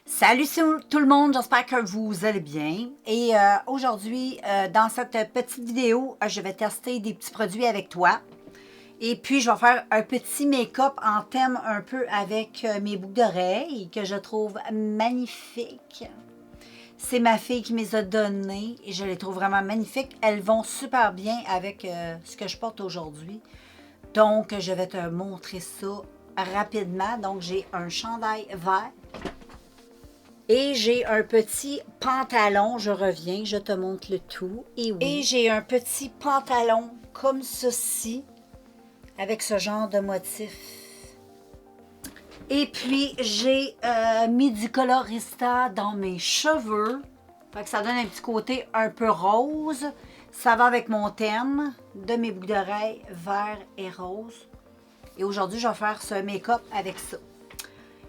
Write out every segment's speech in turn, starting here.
Salut tout le monde, j'espère que vous allez bien. Et aujourd'hui, dans cette petite vidéo, je vais tester des petits produits avec toi. Et puis, je vais faire un petit make-up en thème un peu avec mes boucles d'oreilles que je trouve magnifiques. C'est ma fille qui me les a données et je les trouve vraiment magnifiques. Elles vont super bien avec ce que je porte aujourd'hui. Donc, je vais te montrer ça rapidement. Donc, j'ai un chandail vert. Et j'ai un petit pantalon, je reviens, je te montre le tout. Et oui. Et j'ai un petit pantalon comme ceci, avec ce genre de motif. Et puis, j'ai mis du colorista dans mes cheveux. Fait que ça donne un petit côté un peu rose. Ça va avec mon thème de mes boucles d'oreilles vert et rose. Et aujourd'hui, je vais faire ce make-up avec ça.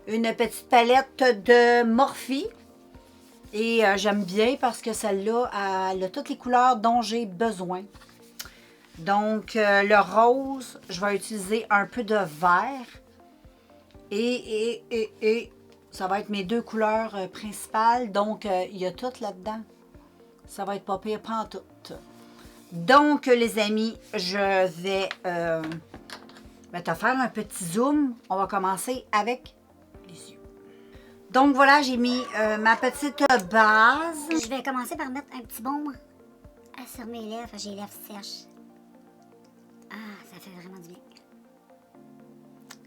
Une petite palette de Morphe. Et j'aime bien parce que celle-là, elle a toutes les couleurs dont j'ai besoin. Donc, le rose, je vais utiliser un peu de vert. Et ça va être mes deux couleurs principales. Donc, il y a tout là-dedans. Ça va être pas pire pantoute. Donc, les amis, je vais te faire un petit zoom. On va commencer avec les yeux. Donc voilà, j'ai mis ma petite base. Je vais commencer par mettre un petit baume sur mes lèvres. J'ai les lèvres sèches. Ah, ça fait vraiment du bien.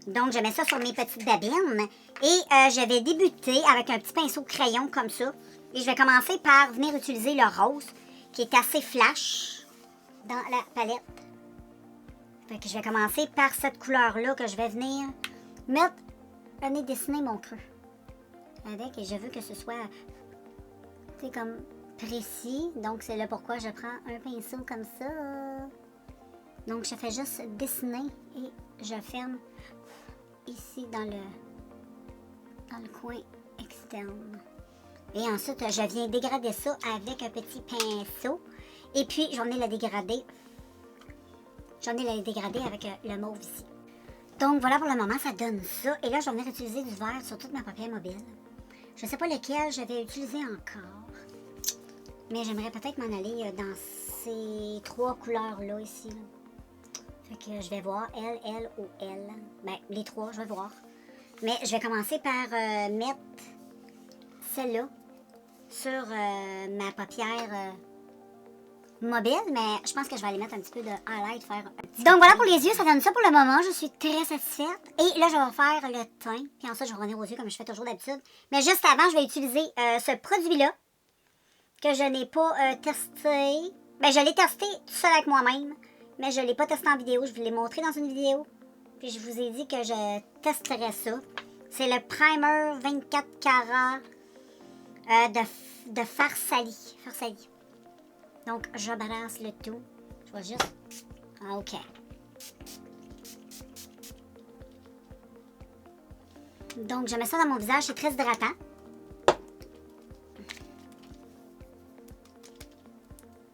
Donc, je mets ça sur mes petites babines. Et je vais débuter avec un petit pinceau crayon comme ça. Et je vais commencer par venir utiliser le rose, qui est assez flash dans la palette. Fait que je vais commencer par cette couleur-là que je vais venir venir dessiner mon creux avec. Et je veux que ce soit, tu sais, comme précis. Donc, c'est là pourquoi je prends un pinceau comme ça. Donc, je fais juste dessiner et je ferme ici dans le coin externe. Et ensuite, je viens dégrader ça avec un petit pinceau. Et puis, j'en ai la dégradée. J'en ai la dégradée avec le mauve ici. Donc, voilà pour le moment, ça donne ça. Et là, je vais venir utiliser du vert sur toute ma paupière mobile. Je ne sais pas lequel je vais utiliser encore. Mais j'aimerais peut-être m'en aller dans ces trois couleurs-là ici. Là. Fait que je vais voir L ou L. Ben, les trois, je vais voir. Mais je vais commencer par mettre celle-là sur ma paupière mobile. Mais je pense que je vais aller mettre un petit peu de highlight, faire un petit... Donc voilà pour les yeux, ça donne ça pour le moment. Je suis très satisfaite. Et là, je vais faire le teint. Puis ensuite, je vais revenir aux yeux comme je fais toujours d'habitude. Mais juste avant, je vais utiliser ce produit-là que je n'ai pas testé. Ben, je l'ai testé tout seul avec moi-même. Mais je ne l'ai pas testé en vidéo. Je vous l'ai montré dans une vidéo. Puis je vous ai dit que je testerais ça. C'est le primer 24 carats de Farsali. Donc, je brasse le tout. Je vais juste... Ah, OK. Donc, je mets ça dans mon visage. C'est très hydratant.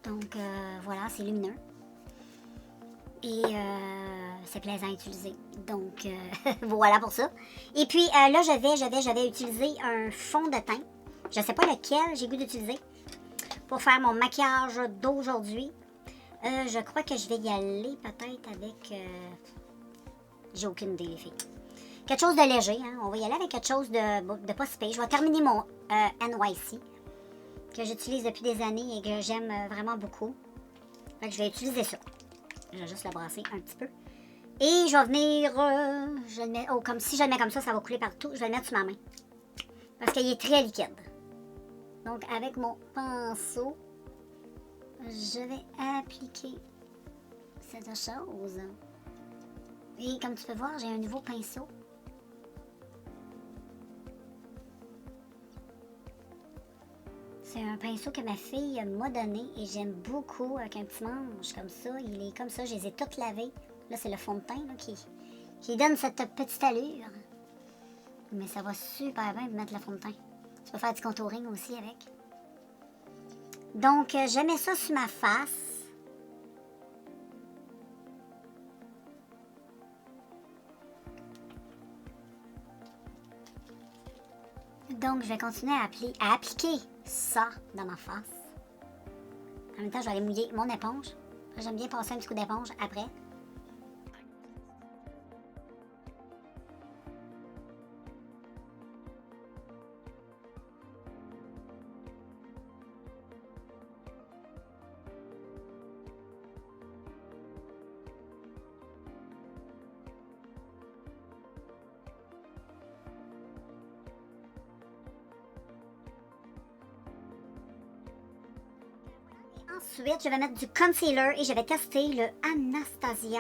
Donc, voilà, c'est lumineux. Et c'est plaisant à utiliser. Donc, voilà pour ça. Et puis, là, je vais utiliser un fond de teint. Je ne sais pas lequel j'ai goût d'utiliser pour faire mon maquillage d'aujourd'hui. Je crois que je vais y aller peut-être avec... j'ai aucune idée, les filles. Quelque chose de léger. Hein? On va y aller avec quelque chose de pas si pire. Je vais terminer mon NYC que j'utilise depuis des années et que j'aime vraiment beaucoup. Fait que je vais utiliser ça. Je vais juste le brasser un petit peu. Et je vais venir... je le mets, comme si je le mets comme ça va couler partout. Je vais le mettre sur ma main. Parce qu'il est très liquide. Donc, avec mon pinceau, je vais appliquer cette chose. Et comme tu peux voir, j'ai un nouveau pinceau. C'est un pinceau que ma fille m'a donné et j'aime beaucoup avec un petit manche comme ça. Il est comme ça, je les ai toutes lavées. Là, c'est le fond de teint là, qui donne cette petite allure. Mais ça va super bien de mettre le fond de teint. Tu peux faire du contouring aussi avec. Donc, je mets ça sur ma face. Donc, je vais continuer à appliquer ça dans ma face. En même temps, je vais aller mouiller mon éponge. J'aime bien passer un petit coup d'éponge après. Ensuite, je vais mettre du concealer et je vais tester le Anastasia.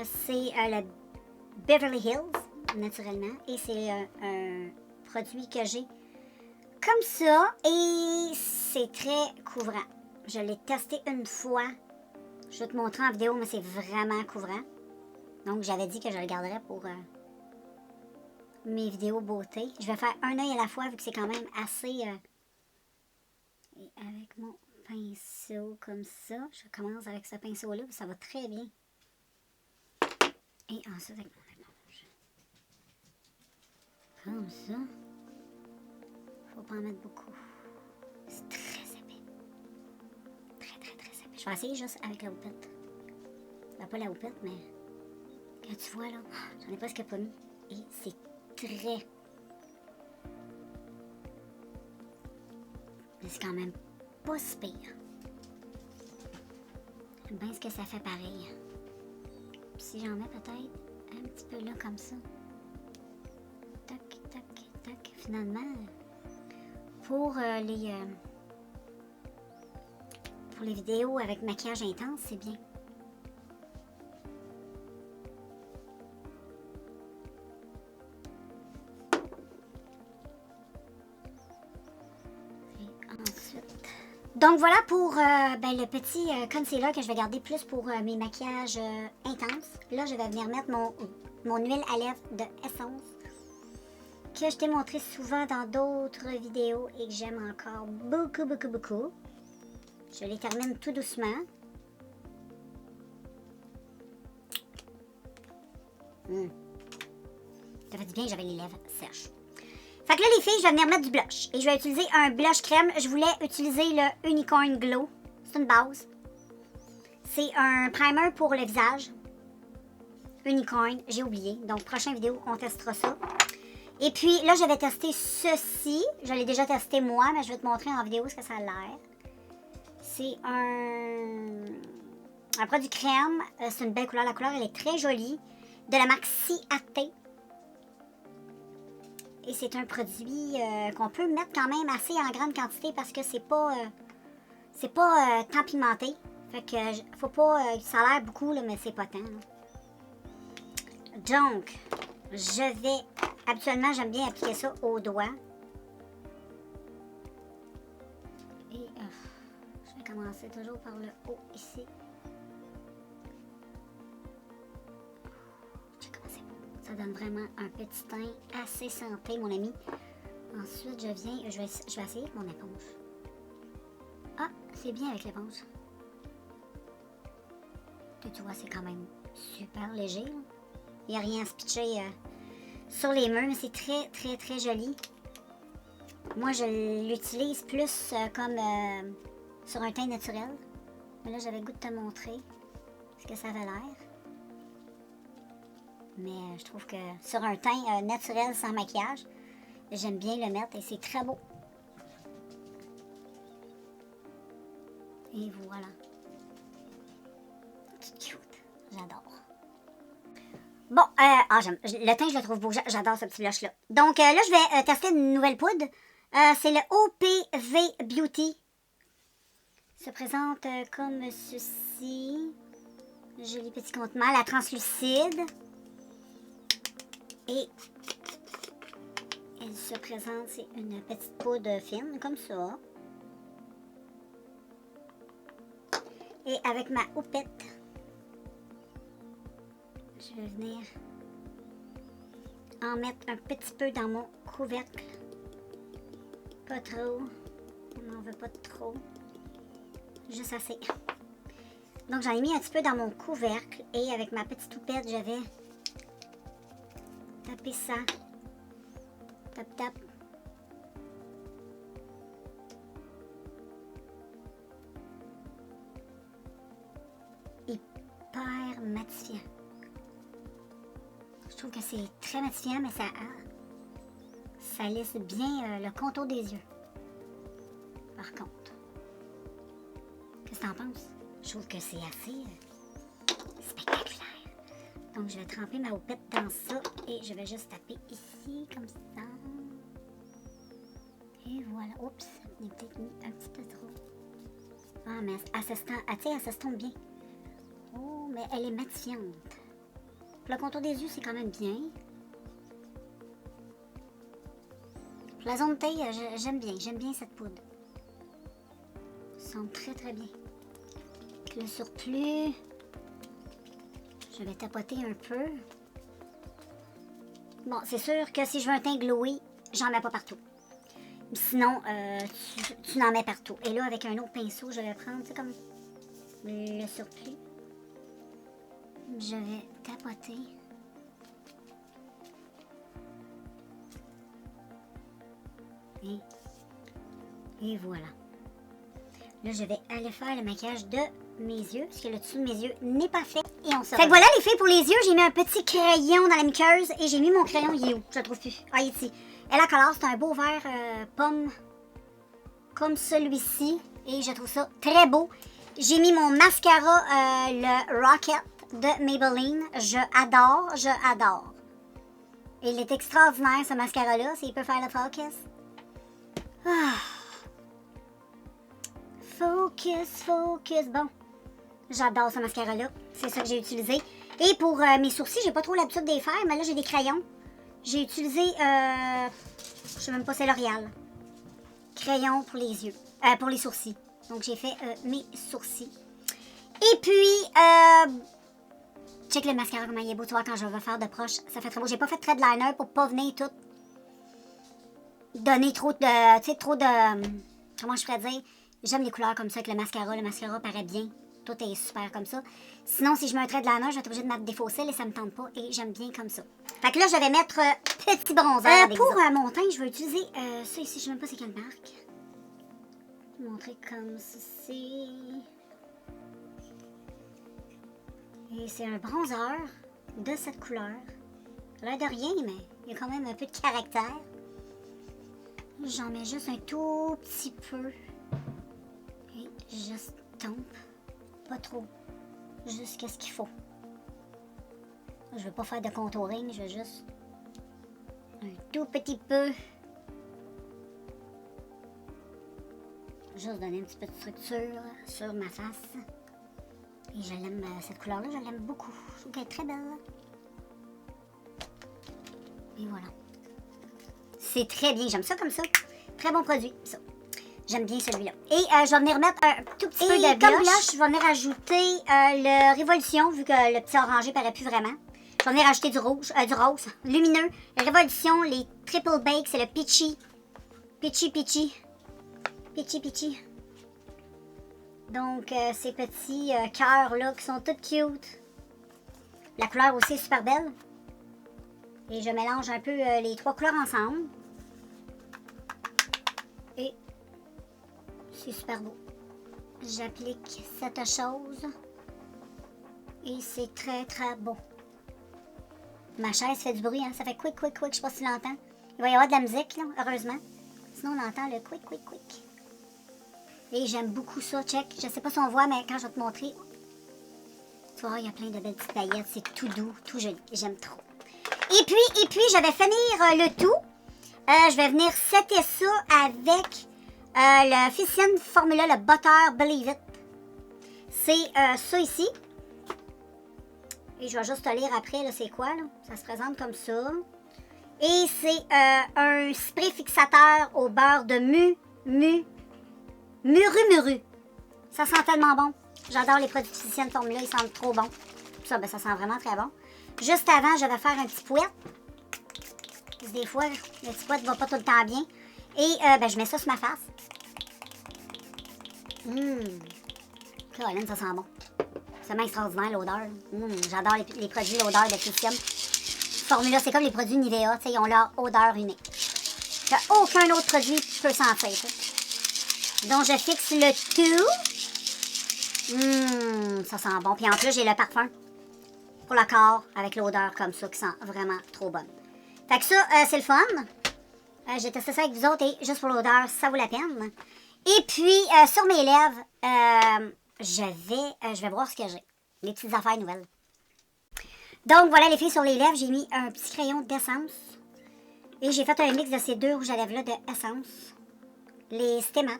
C'est le Beverly Hills, naturellement. Et c'est un produit que j'ai comme ça. Et c'est très couvrant. Je l'ai testé une fois. Je vais te montrer en vidéo, mais c'est vraiment couvrant. Donc, j'avais dit que je le garderais pour mes vidéos beauté. Je vais faire un œil à la fois vu que c'est quand même assez... et avec mon pinceau comme ça. Je commence avec ce pinceau-là, ça va très bien. Et ensuite avec mon éponge. Comme ça. Faut pas en mettre beaucoup. C'est très épais. Très, très, très épais. Je vais essayer juste avec la houppette. Ben, pas la houppette, mais... Quand tu vois, là, j'en ai presque pas mis. Et c'est très... Mais c'est quand même pas si pire. J'aime bien ce que ça fait pareil. Puis si j'en mets peut-être un petit peu là comme ça. Tac, tac, tac. Finalement, pour les vidéos avec maquillage intense, c'est bien. Donc voilà pour le petit concealer que je vais garder plus pour mes maquillages intenses. Là, je vais venir mettre mon huile à lèvres de Essence que je t'ai montré souvent dans d'autres vidéos et que j'aime encore beaucoup, beaucoup, beaucoup. Je les termine tout doucement. Ça fait du bien que j'avais les lèvres sèches. Fait que là, les filles, je vais venir mettre du blush. Et je vais utiliser un blush crème. Je voulais utiliser le Unicorn Glow. C'est une base. C'est un primer pour le visage. Unicorn, j'ai oublié. Donc, prochaine vidéo, on testera ça. Et puis, là, je vais tester ceci. Je l'ai déjà testé moi, mais je vais te montrer en vidéo ce que ça a l'air. C'est un produit crème. C'est une belle couleur. La couleur, elle est très jolie. De la marque Ciaté. Et c'est un produit qu'on peut mettre quand même assez en grande quantité parce que c'est pas tant pimenté. Fait que faut pas... ça a l'air beaucoup, là, mais c'est pas tant. Là. Donc, je vais... Habituellement, j'aime bien appliquer ça au doigt. Et je vais commencer toujours par le haut ici. Ça donne vraiment un petit teint assez santé, mon ami. Ensuite, je vais essayer avec mon éponge. Ah, c'est bien avec l'éponge. Tu vois, c'est quand même super léger. Là. Il n'y a rien à se pitcher sur les murs, mais c'est très, très, très joli. Moi, je l'utilise plus comme sur un teint naturel. Mais là, j'avais le goût de te montrer ce que ça avait l'air. Mais je trouve que sur un teint naturel sans maquillage, j'aime bien le mettre et c'est très beau. Et voilà. C'est cute. J'adore. Bon, le teint, je le trouve beau. J'adore ce petit blush-là. Donc là, je vais tester une nouvelle poudre. C'est le OPV Beauty. Il se présente comme ceci. Joli petit contenant. La translucide. Et elle se présente, c'est une petite poudre fine, comme ça. Et avec ma houppette, je vais venir en mettre un petit peu dans mon couvercle. Pas trop. On n'en veut pas trop. Juste assez. Donc j'en ai mis un petit peu dans mon couvercle. Et avec ma petite houppette, je vais taper ça Tap, tap. Hyper matifiant. Je trouve que c'est très matifiant, mais ça lisse bien le contour des yeux. Par contre, qu'est-ce que t'en penses? Je trouve que c'est assez spectaculaire. Donc, je vais tremper ma houppette dans ça et je vais juste taper ici, comme ça. Et voilà. Oups, je l'ai peut-être mis un petit peu trop. Ah, mais elle s'estompe bien. Oh, mais elle est matifiante. Pour le contour des yeux, c'est quand même bien. Pour la zone de taille, j'aime bien cette poudre. Ça sent très très bien. Le surplus, je vais tapoter un peu. Bon, c'est sûr que si je veux un teint glowy, j'en mets pas partout. Sinon, tu n'en mets partout. Et là, avec un autre pinceau, je vais prendre, tu sais, comme le surplus. Je vais tapoter. Et voilà. Là, je vais aller faire le maquillage de mes yeux, parce que le dessous de mes yeux n'est pas fait. Et on se fait que voilà les filles pour les yeux, j'ai mis un petit crayon dans la muqueuse et j'ai mis mon crayon, il est où? Je le trouve plus. Ah, il est ici. Ella Color, c'est un beau vert pomme comme celui-ci et je trouve ça très beau. J'ai mis mon mascara, le Rocket de Maybelline. Je adore. Et il est extraordinaire ce mascara-là, s'il peut faire le focus. Ah. Focus. Bon, j'adore ce mascara-là. C'est ça que j'ai utilisé. Et pour mes sourcils, j'ai pas trop l'habitude de les faire, mais là, j'ai des crayons. J'ai utilisé, je sais même pas, c'est L'Oréal. Crayon pour les yeux, pour les sourcils. Donc, j'ai fait mes sourcils. Et puis, check le mascara, comment il est beau. Tu vois, quand je vais faire de proche, ça fait très beau. J'ai pas fait de trait de liner pour pas venir tout donner trop de, tu sais, trop de, comment je pourrais dire. J'aime les couleurs comme ça avec le mascara. Le mascara paraît bien. Tout est super comme ça. Sinon, si je mets un trait de liner, je vais être obligée de mettre des faux cils et ça me tente pas. Et j'aime bien comme ça. Fait que là, je vais mettre petit bronzer. Pour mon teint, je vais utiliser ça ici. Je sais même pas c'est quelle marque. Je vais montrer comme ceci. Et c'est un bronzer de cette couleur. L'air de rien, mais il y a quand même un peu de caractère. J'en mets juste un tout petit peu. Et j'estompe. Pas trop. Juste qu'est-ce qu'il faut. Je veux pas faire de contouring, je veux juste un tout petit peu. Juste donner un petit peu de structure sur ma face. Et je l'aime, cette couleur-là, je l'aime beaucoup. Je trouve qu'elle est très belle. Et voilà. C'est très bien, j'aime ça comme ça. Très bon produit, ça. J'aime bien celui-là. Et je vais venir mettre un tout petit peu de blush. Comme blush, je vais venir ajouter le Révolution, vu que le petit orangé paraît plus vraiment. Je vais venir ajouter du rose lumineux. Le Révolution, les Triple Bake, c'est le Peachy. Peachy. Donc, ces petits cœurs-là qui sont tout cute. La couleur aussi est super belle. Et je mélange un peu les trois couleurs ensemble. Et c'est super beau. J'applique cette chose. Et c'est très très beau. Ma chaise fait du bruit, hein? Ça fait quick. Je sais pas si tu l'entends. Il va y avoir de la musique, là, heureusement. Sinon, on entend le quick. Et j'aime beaucoup ça, check. Je sais pas si on voit, mais quand je vais te montrer, tu vois, il y a plein de belles petites paillettes. C'est tout doux, tout joli. J'aime trop. Et puis, je vais finir le tout. Je vais venir setter ça avec le Physician Formula, le Butter Believe It. C'est ça ici. Et je vais juste te lire après, là, c'est quoi, là. Ça se présente comme ça. Et c'est un spray fixateur au beurre de muru. Ça sent tellement bon. J'adore les produits Physician Formula, ils sentent trop bons. Ça, ben, ça sent vraiment très bon. Juste avant, je vais faire un petit pouet. Des fois, le petit pouet ne va pas tout le temps bien. Et ben, je mets ça sur ma face. Caroline, ça sent bon. C'est vraiment extraordinaire l'odeur. J'adore les produits l'odeur de Physician Formula. C'est comme les produits Nivea, ils ont leur odeur unique. Aucun autre produit peut sentir. Donc, je fixe le tout. Ça sent bon. Puis en plus, j'ai le parfum pour le corps avec l'odeur comme ça qui sent vraiment trop bonne. Fait que ça, c'est le fun. J'ai testé ça avec vous autres et juste pour l'odeur, ça vaut la peine. Et puis, sur mes lèvres, je vais voir ce que j'ai. Les petites affaires nouvelles. Donc, voilà les filles sur les lèvres. J'ai mis un petit crayon d'essence. Et j'ai fait un mix de ces deux rouges à lèvres-là d'essence. Les Stémat.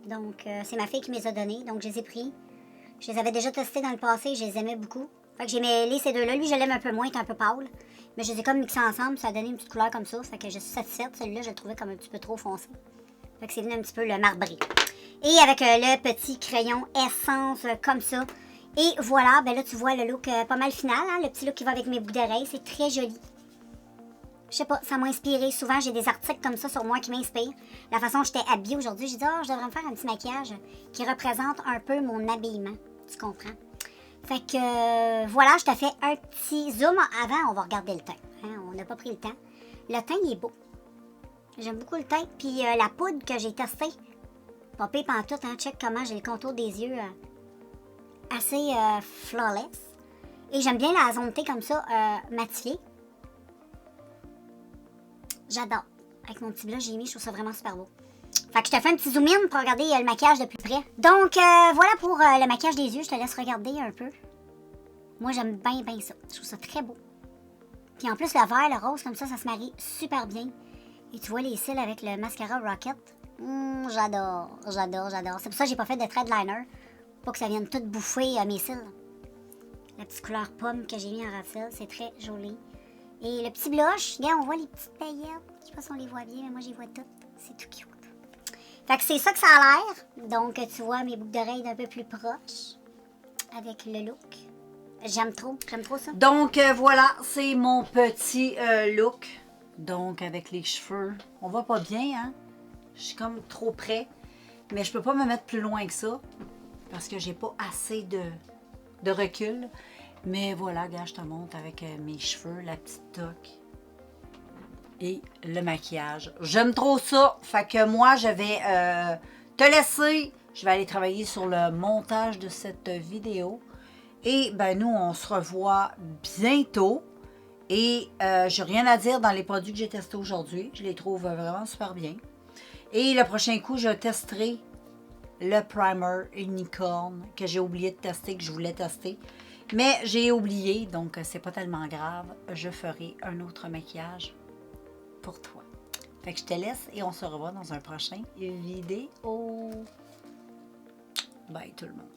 Donc, c'est ma fille qui me les a donnés. Donc, je les ai pris. Je les avais déjà testés dans le passé. Je les aimais beaucoup. Fait que j'ai mêlé ces deux-là. Lui, je l'aime un peu moins. Il est un peu pâle. Mais je les ai comme mixés ensemble. Ça a donné une petite couleur comme ça. Fait que je suis satisfaite. Celui-là, je le trouvais comme un petit peu trop foncé. Fait que c'est venu un petit peu le marbré. Et avec le petit crayon essence comme ça. Et voilà. Ben là, tu vois le look pas mal final. Hein? Le petit look qui va avec mes boucles d'oreilles. C'est très joli. Je sais pas, ça m'a inspiré. Souvent, j'ai des articles comme ça sur moi qui m'inspirent. La façon dont j'étais habillée aujourd'hui, j'ai dit, je devrais me faire un petit maquillage qui représente un peu mon habillement. Tu comprends? Fait que, voilà, je te fais un petit zoom. Avant, on va regarder le teint. Hein? On n'a pas pris le temps. Le teint, il est beau. J'aime beaucoup le teint. Puis la poudre que j'ai testée, pas pire pantoute, hein? Check comment j'ai le contour des yeux assez flawless. Et j'aime bien la zone T comme ça, matifiée. J'adore. Avec mon petit blush, j'ai mis, je trouve ça vraiment super beau. Fait que je te fais un petit zoom in pour regarder le maquillage de plus près. Donc, voilà pour le maquillage des yeux. Je te laisse regarder un peu. Moi, j'aime bien, bien ça. Je trouve ça très beau. Puis en plus, le vert, le rose, comme ça se marie super bien. Et tu vois les cils avec le mascara Rocket. J'adore, j'adore, j'adore. C'est pour ça que j'ai pas fait de thread liner. Pour que ça vienne tout bouffer mes cils. La petite couleur pomme que j'ai mis en ras-cils, c'est très joli. Et le petit blush, regarde, on voit les petites paillettes. Je sais pas si on les voit bien, mais moi, j'y vois toutes. C'est tout cute. Fait que c'est ça que ça a l'air. Donc, tu vois mes boucles d'oreilles d'un peu plus proches. Avec le look. J'aime trop ça. Donc, voilà, c'est mon petit look. Donc, avec les cheveux, on voit pas bien, hein? Je suis comme trop près. Mais je peux pas me mettre plus loin que ça. Parce que j'ai pas assez de recul. Mais voilà, regarde, je te montre avec mes cheveux, la petite toque et le maquillage. J'aime trop ça. Fait que moi, je vais te laisser. Je vais aller travailler sur le montage de cette vidéo. Et ben nous, on se revoit bientôt. Et j'ai rien à dire dans les produits que j'ai testés aujourd'hui. Je les trouve vraiment super bien. Et le prochain coup, je testerai le primer unicorn que j'ai oublié de tester, que je voulais tester. Mais j'ai oublié, donc c'est pas tellement grave. Je ferai un autre maquillage pour toi. Fait que je te laisse et on se revoit dans un prochain vidéo. Bye tout le monde.